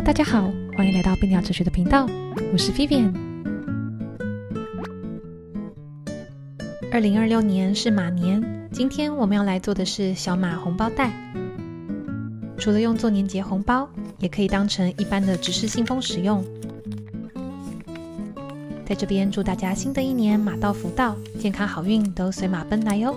大家好，欢迎来到笨鸟哲学的频道，我是 Vivian。2026年是马年，今天我们要来做的是小马红包袋。除了用做年节红包，也可以当成一般的直式信封使用。在这边祝大家新的一年马到福到，健康好运都随马奔来哟。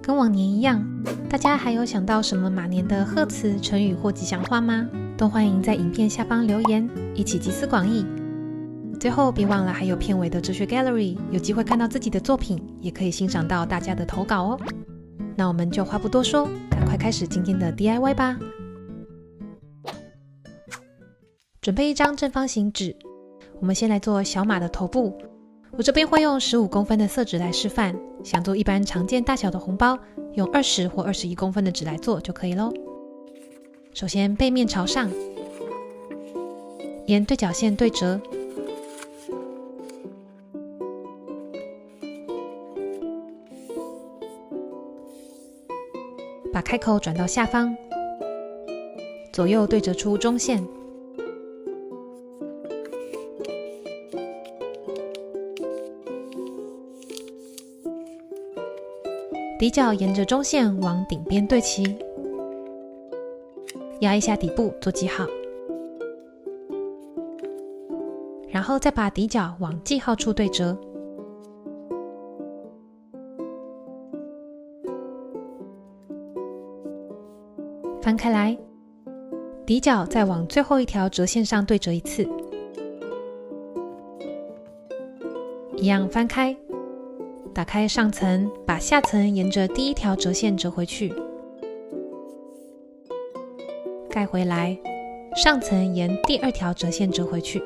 跟往年一样，大家还有想到什么马年的贺词、成语或吉祥话吗？都欢迎在影片下方留言，一起集思广益。最后别忘了还有片尾的哲学 Gallery， 有机会看到自己的作品，也可以欣赏到大家的投稿哦。那我们就话不多说，赶快开始今天的 DIY 吧。准备一张正方形纸，我们先来做小马的头部。我这边会用15公分的色纸来示范，想做一般常见大小的红包，用20或21公分的纸来做就可以咯。首先背面朝上，沿对角线对折，把开口转到下方，左右对折出中线，底角沿着中线往顶边对齐，压一下底部做记号，然后再把底角往记号处对折，翻开来，底角再往最后一条折线上对折一次，一样翻开，打开上层，把下层沿着第一条折线折回去，盖回来，上层沿第二条折线折回去，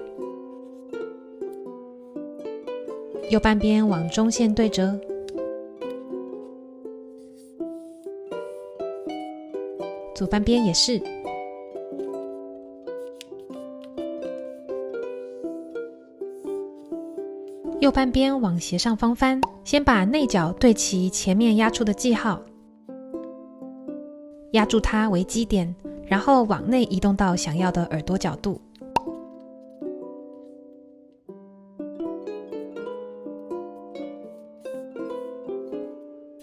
右半边往中线对折，左半边也是，右半边往斜上方翻，先把内角对齐前面压出的记号，压住它为基点，然后往内移动到想要的耳朵角度。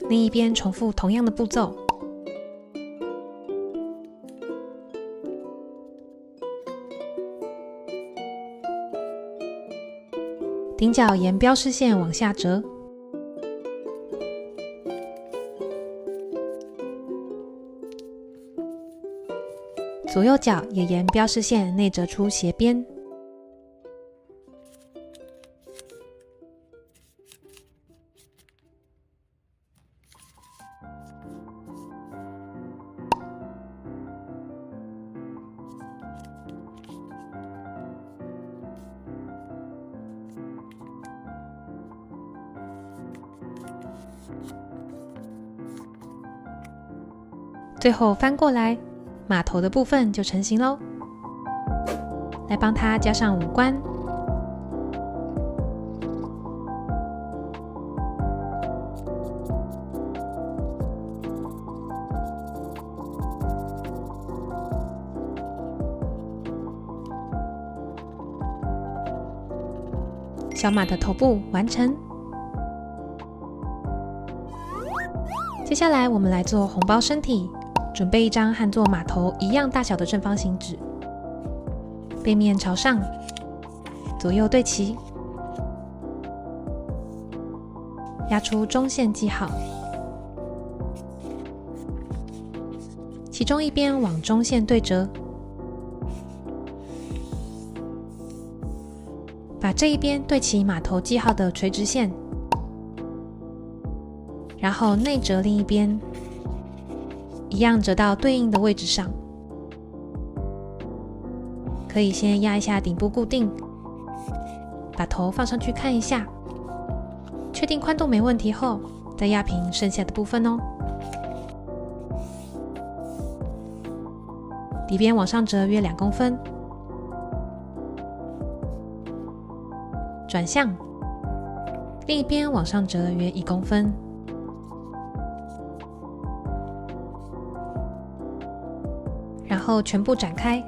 另一边重复同样的步骤。顶角沿标示线往下折，左右角也沿标示线内折出斜边，最后翻过来，马头的部分就成型咯。来帮它加上五官，小马的头部完成。接下来我们来做红包身体，准备一张和做马头一样大小的正方形纸，背面朝上，左右对齐，压出中线记号，其中一边往中线对折，把这一边对齐马头记号的垂直线，然后内折另一边，一样折到对应的位置上。可以先压一下顶部固定，把头放上去看一下，确定宽度没问题后，再压平剩下的部分哦。底边往上折约2公分，转向，另一边往上折约1公分。后全部展开，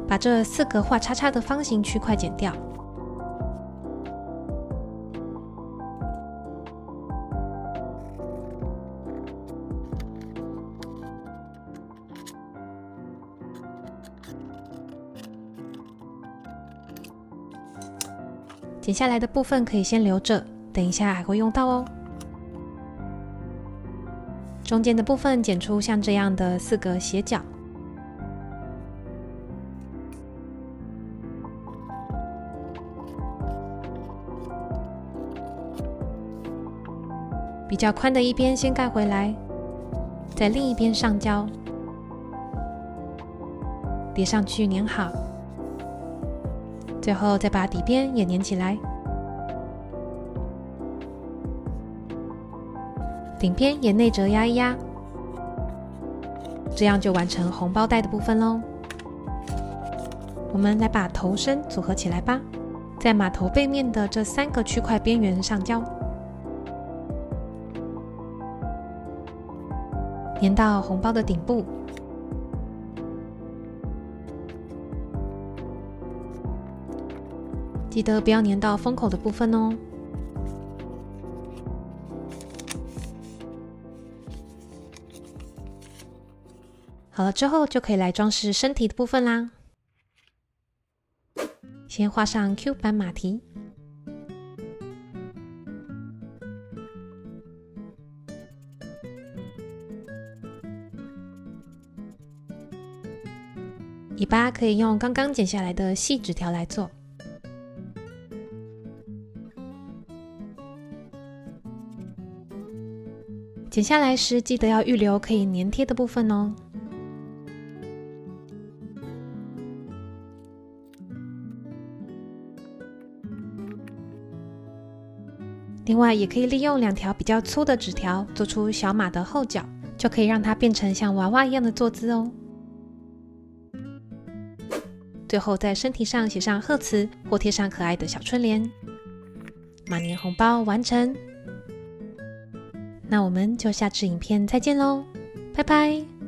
把这4个画叉叉的方形区块剪掉。剪下来的部分可以先留着，等一下还会用到哦。中间的部分剪出像这样的4个斜角，比较宽的一边先盖回来，在另一边上胶，叠上去粘好，最后再把底边也粘起来，顶边也内折压一压，这样就完成红包袋的部分咯。我们来把头身组合起来吧，在马头背面的这3个区块边缘上胶，粘到红包的顶部。记得不要粘到封口的部分哦。好了之后就可以来装饰身体的部分啦。先画上 Q 版马蹄，尾巴可以用刚刚剪下来的细纸条来做。剪下来时记得要预留可以粘贴的部分哦。另外也可以利用2条比较粗的纸条做出小马的后脚，就可以让它变成像娃娃一样的坐姿哦。最后在身体上写上贺词或贴上可爱的小春联，马年红包完成。那我们就下支影片再见咯，拜拜。